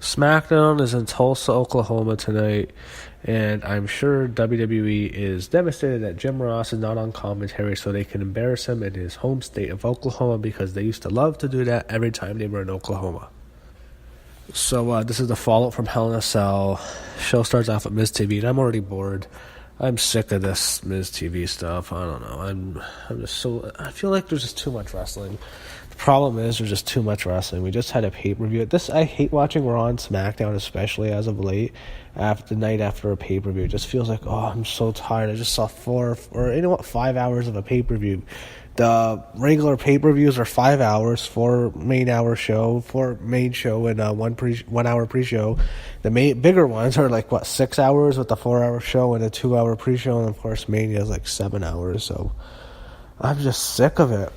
SmackDown is in Tulsa, Oklahoma tonight, and I'm sure WWE is devastated that Jim Ross is not on commentary so they can embarrass him in his home state of Oklahoma, because they used to love to do that every time they were in Oklahoma. So this is the follow-up from Hell in a Cell. Show starts off with Miz TV, and I'm already bored. I'm sick of this Miz TV stuff. I don't know. I'm just so... I feel like there's just too much wrestling. The problem is there's just too much wrestling. We just had a pay-per-view. I hate watching Raw and SmackDown, especially as of late, the night after a pay-per-view. It just feels like, I'm so tired. I just saw 5 hours of a pay-per-view. The regular pay-per-views are 5 hours, 4 main show, and 1 hour pre-show. The bigger ones are 6 hours with the 4 hour show and a 2 hour pre-show, and of course Mania is 7 hours. So I'm just sick of it.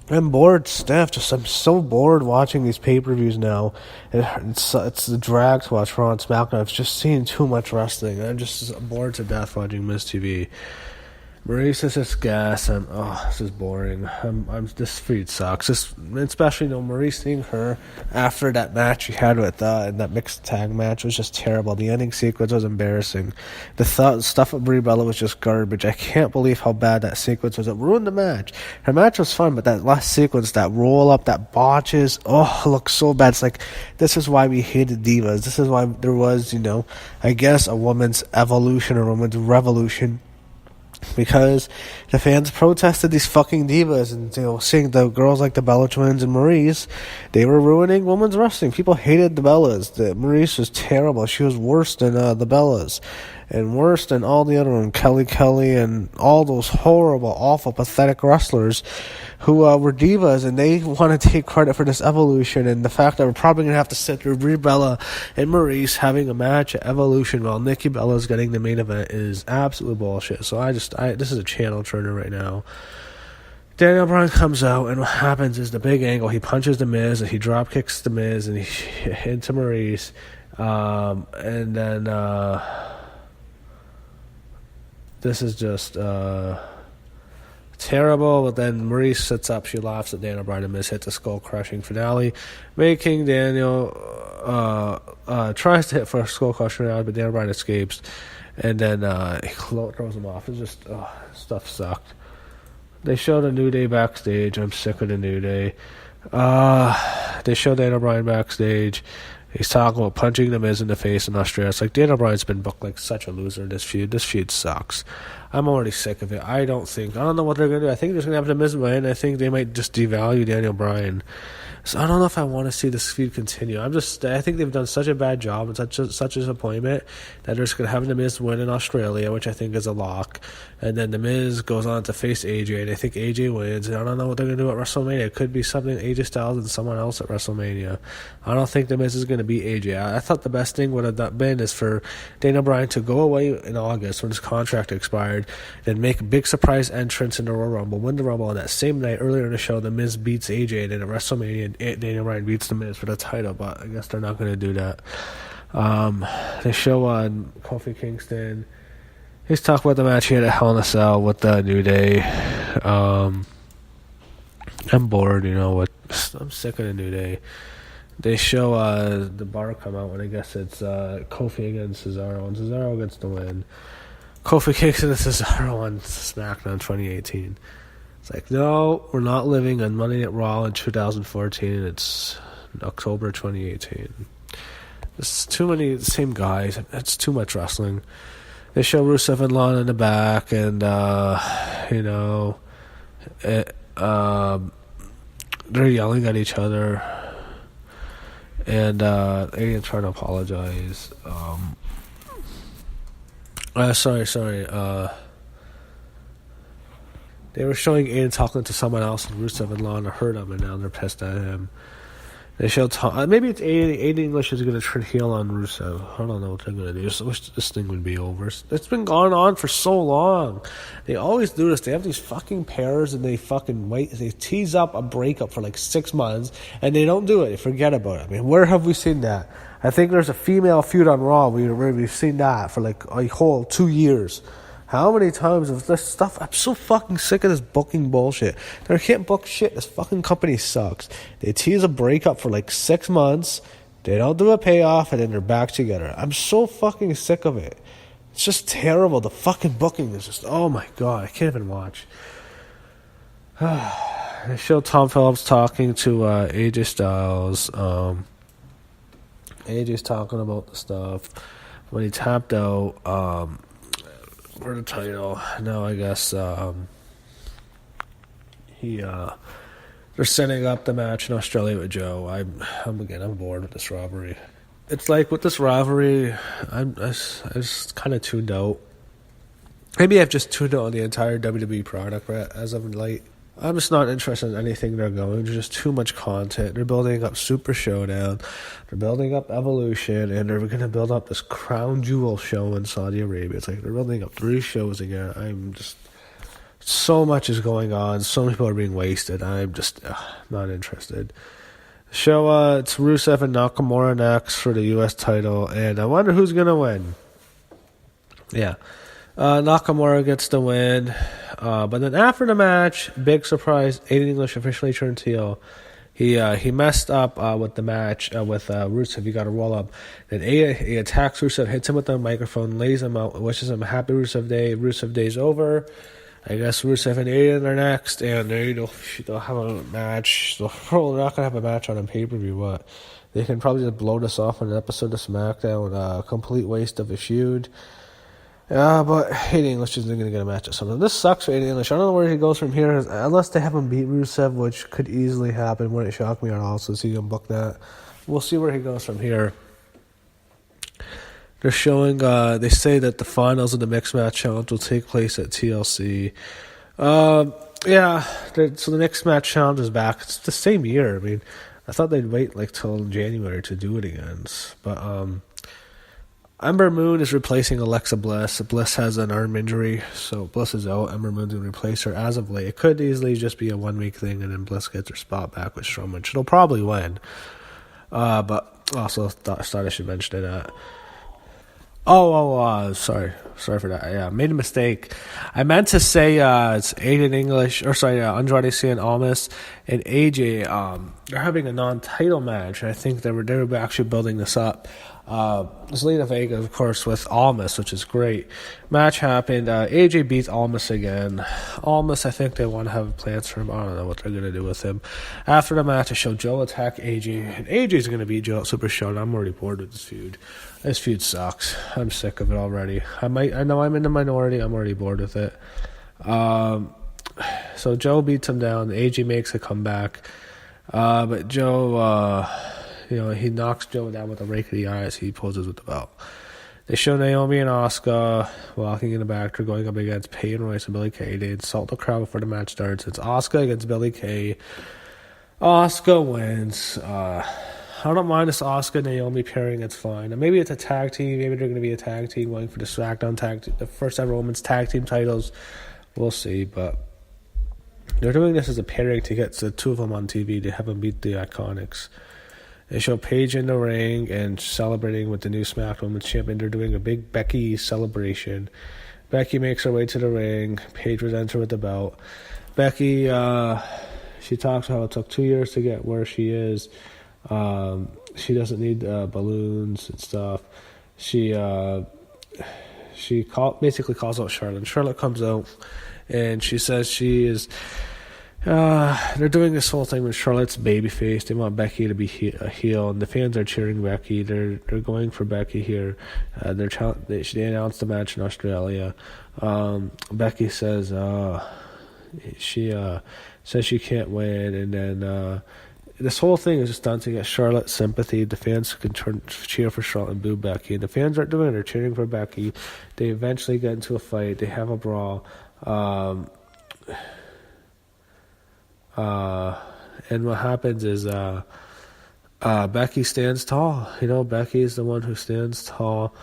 I'm bored stiff. I'm so bored watching these pay-per-views now. It's the drag to watch Raw and SmackDown. I've just seen too much wrestling. I'm just bored to death watching Miz TV. Maurice is just gas, and this is boring. This feud sucks. Especially Maurice seeing her after that match she had with in that mixed tag match was just terrible. The ending sequence was embarrassing. The stuff with Brie Bella was just garbage. I can't believe how bad that sequence was. It ruined the match. Her match was fun, but that last sequence, that roll up, that botches, it looks so bad. It's this is why we hated divas. This is why there was, I guess a woman's evolution or a woman's revolution. Because the fans protested these fucking divas, and seeing the girls like the Bella Twins and Maurice, they were ruining women's wrestling. People hated the Bellas. Maurice was terrible. She was worse than the Bellas, and worse than all the other ones, Kelly, and all those horrible, awful, pathetic wrestlers who were divas, and they want to take credit for this evolution, and the fact that we're probably going to have to sit through Brie Bella and Maurice having a match at Evolution while Nikki Bella's getting the main event is absolute bullshit. So this is a channel turner right now. Daniel Bryan comes out, and what happens is the big angle. He punches The Miz, and he drop kicks The Miz, and he into Maurice, and then this is just terrible. But then Maurice sits up, she laughs at Daniel Bryan, and Miz hits a skull-crushing finale, making Daniel tries to hit for a skull-crushing finale, but Daniel Bryan escapes, and then he throws him off. It's just stuff sucked. They showed a New Day backstage. I'm sick of the New Day. They showed Daniel Bryan backstage. He's talking about punching The Miz in the face in Australia. It's Daniel Bryan's been booked like such a loser in this feud. This feud sucks. I'm already sick of it. I don't know what they're going to do. I think they're going to have The Miz win. I think they might just devalue Daniel Bryan. So I don't know if I want to see this feud continue. I think they've done such a bad job and such a disappointment that they're just going to have The Miz win in Australia, which I think is a lock. And then The Miz goes on to face AJ, and I think AJ wins. And I don't know what they're going to do at WrestleMania. It could be something AJ Styles and someone else at WrestleMania. I don't think The Miz is going to beat AJ. I thought the best thing would have been is for Daniel Bryan to go away in August when his contract expired, then make a big surprise entrance in the Royal Rumble, win the Rumble, and that same night earlier in the show, The Miz beats AJ, and then at WrestleMania, Daniel Bryan beats The Miz for the title, but I guess they're not going to do that. They show on Kofi Kingston. He's talking about the match he had at Hell in a Cell with the New Day. I'm bored, I'm sick of the New Day. They show the bar come out, and I guess it's Kofi against Cesaro, and Cesaro gets the win. Kofi Kingston and Cesaro on SmackDown 2018. It's no, we're not living on Monday Night Raw in 2014. It's October 2018. There's too many same guys. It's too much wrestling. They show Rusev and Lana in the back, and they're yelling at each other, and Aiden trying to apologize. Sorry. They were showing Aiden talking to someone else, and Rusev and Lana heard him, and now they're pissed at him. They show maybe it's Aiden English is going to turn heel on Rusev. I don't know what they're going to do. I just wish this thing would be over. It's been going on for so long. They always do this. They have these fucking pairs, and they fucking wait. They tease up a breakup for 6 months, and they don't do it. They forget about it. I mean, where have we seen that? I think there's a female feud on Raw. We've seen that for a whole 2 years. How many times of this stuff? I'm so fucking sick of this booking bullshit. They can't book shit. This fucking company sucks. They tease a breakup for 6 months, They don't do a payoff, and then they're back together. I'm so fucking sick of it. It's just terrible. The fucking booking is just, oh my god, I can't even watch. They show Tom Phillips talking to AJ Styles. AJ's talking about the stuff. When he tapped out, for the title, no, I guess, they're setting up the match in Australia with Joe. I'm bored with this rivalry. It's like with this rivalry, I just kind of tuned out. Maybe I've just tuned out on the entire WWE product as of late. I'm just not interested in anything they're going. There's just too much content. They're building up Super Showdown. They're building up Evolution. And they're going to build up this Crown Jewel show in Saudi Arabia. It's like they're building up 3 shows again. I'm just... So much is going on. So many people are being wasted. I'm just not interested. Show, it's Rusev and Nakamura next for the U.S. title. And I wonder who's going to win. Yeah. Nakamura gets the win. But then after the match, big surprise, Aiden English officially turned heel. He messed up with the match with Rusev. He got a roll up. Then he attacks Rusev, hits him with the microphone, lays him out, wishes him a happy Rusev Day. Rusev Day's over. I guess Rusev and Aiden are next, and they'll have a match. They're not going to have a match on a pay-per-view, but they can probably just blow this off on an episode of SmackDown. A complete waste of a feud. But Aiden English isn't going to get a match or something. This sucks for Aiden English. I don't know where he goes from here, unless they have him beat Rusev, which could easily happen. Wouldn't shock me at all, so he can book that. We'll see where he goes from here. They're showing, they say that the finals of the Mixed Match Challenge will take place at TLC. So the Mixed Match Challenge is back. It's the same year. I mean, I thought they'd wait till January to do it again. But Ember Moon is replacing Alexa Bliss. Bliss has an arm injury, so Bliss is out. Ember Moon's going to replace her as of late. It could easily just be a 1-week thing, and then Bliss gets her spot back with Strowman. She'll probably win. But also thought I should mention that. Sorry for that. Yeah, made a mistake. I meant to say it's Aiden English, Andrade Cien Almas and AJ. They're having a non-title match. I think they were actually building this up. Zelina Vega, of course, with Almas, which is great. Match happened. AJ beats Almas again. Almas, I think they want to have plans for him. I don't know what they're going to do with him. After the match, they show Joe attack AJ. And AJ's going to beat Joe at Super Showdown. I'm already bored with this feud. This feud sucks. I'm sick of it already. I know I'm in the minority. I'm already bored with it. So Joe beats him down. AJ makes a comeback. But Joe... he knocks Joe down with a rake of the eye as he poses with the belt. They show Naomi and Asuka walking in the back. They're going up against Peyton Royce and Billie Kay. They insult the crowd before the match starts. It's Asuka against Billie Kay. Asuka wins. I don't mind this Asuka-Naomi pairing. It's fine. And maybe it's a tag team. Maybe they're going to be a tag team going for the SmackDown the first ever women's tag team titles. We'll see. But they're doing this as a pairing to get the two of them on TV. They have them beat the Iconics. They show Paige in the ring and celebrating with the new SmackDown Women's Champion. They're doing a big Becky celebration. Becky makes her way to the ring. Paige presents her with the belt. Becky, she talks about how it took 2 years to get where she is. She doesn't need balloons and stuff. She basically calls out Charlotte. Charlotte comes out and she says she is... they're doing this whole thing with Charlotte's babyface. They want Becky to be a heel, and the fans are cheering Becky. They're going for Becky here. They announced the match in Australia. Becky says she says she can't win, and then this whole thing is just done to get Charlotte's sympathy. The fans can cheer for Charlotte and boo Becky. And the fans aren't doing it. They're cheering for Becky. They eventually get into a fight. They have a brawl. And what happens is Becky stands tall. Becky is the one who stands tall.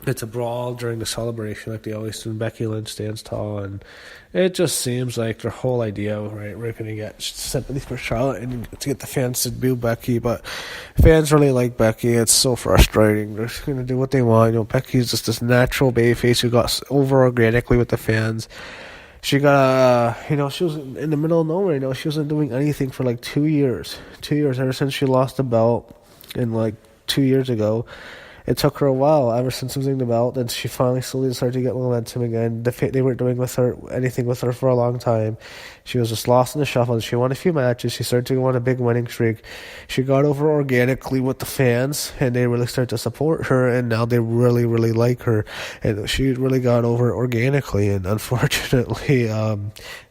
It's a brawl during the celebration like they always do. Becky Lynch stands tall, and it just seems like their whole idea, right, we're going to get sympathy for Charlotte and to get the fans to boo Becky, but fans really like Becky. It's so frustrating. They're just going to do what they want. Becky's just this natural babyface who got over organically with the fans. She got she was in the middle of nowhere. She wasn't doing anything for like 2 years. 2 years ever since she lost the belt, and like 2 years ago. It took her a while, ever since losing the belt, and she finally slowly started to get momentum again. They weren't doing anything with her for a long time. She was just lost in the shuffle. She won a few matches. She started to go on a big winning streak. She got over organically with the fans, and they really started to support her, and now they really, really like her. And she really got over organically, and unfortunately,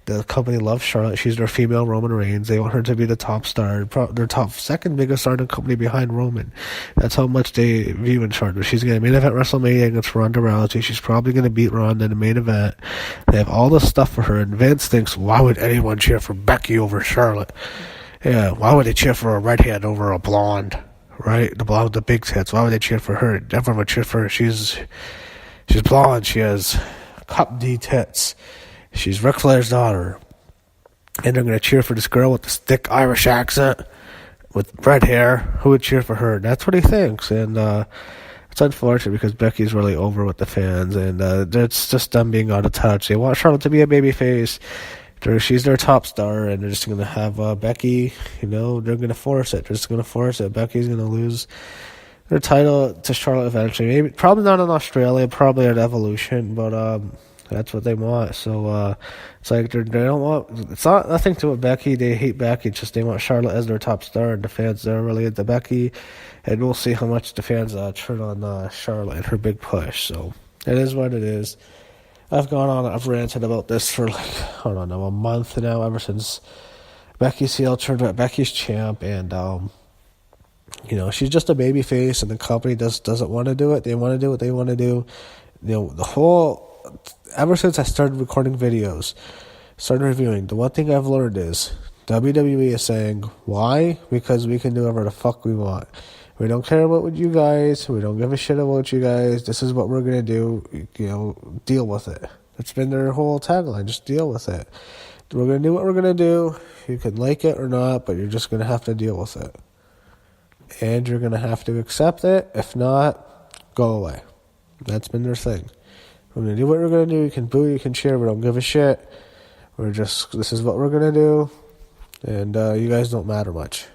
the company loves Charlotte. She's their female Roman Reigns. They want her to be the top star, their top second biggest star in the company behind Roman. That's how much they view in Charlotte. She's going to main event WrestleMania against Ronda Rousey. She's probably going to beat Ronda in the main event. They have all this stuff for her, and Vince thinks, why would anyone cheer for Becky over Charlotte? Yeah, why would they cheer for a redhead over a blonde? Right? The blonde with the big tits. Why would they cheer for her? Everyone would cheer for her. She's blonde. She has cup D tits. She's Ric Flair's daughter. And they're going to cheer for this girl with this thick Irish accent with red hair. Who would cheer for her? That's what he thinks. And it's unfortunate because Becky's really over with the fans. And it's just them being out of touch. They want Charlotte to be a babyface. She's their top star. And they're just going to have Becky, they're going to force it. They're just going to force it. Becky's going to lose their title to Charlotte eventually. Maybe, probably not in Australia. Probably at Evolution. But that's what they want. So it's like they don't want. It's not nothing to it. Becky. They hate Becky. Just they want Charlotte as their top star, and the fans are really into Becky. And we'll see how much the fans turn on Charlotte and her big push. So it is what it is. I've ranted about this for a month now, ever since Becky's heel turned out. Becky's champ, and she's just a baby face, and the company doesn't want to do it. They want to do what they want to do. Ever since I started recording videos, started reviewing, the one thing I've learned is WWE is saying, why? Because we can do whatever the fuck we want. We don't care about you guys. We don't give a shit about you guys. This is what we're going to do. Deal with it. That's been their whole tagline. Just deal with it. We're going to do what we're going to do. You can like it or not, but you're just going to have to deal with it. And you're going to have to accept it. If not, go away. That's been their thing. We're going to do what we're going to do. You can boo, you can cheer. We don't give a shit. This is what we're going to do. And you guys don't matter much.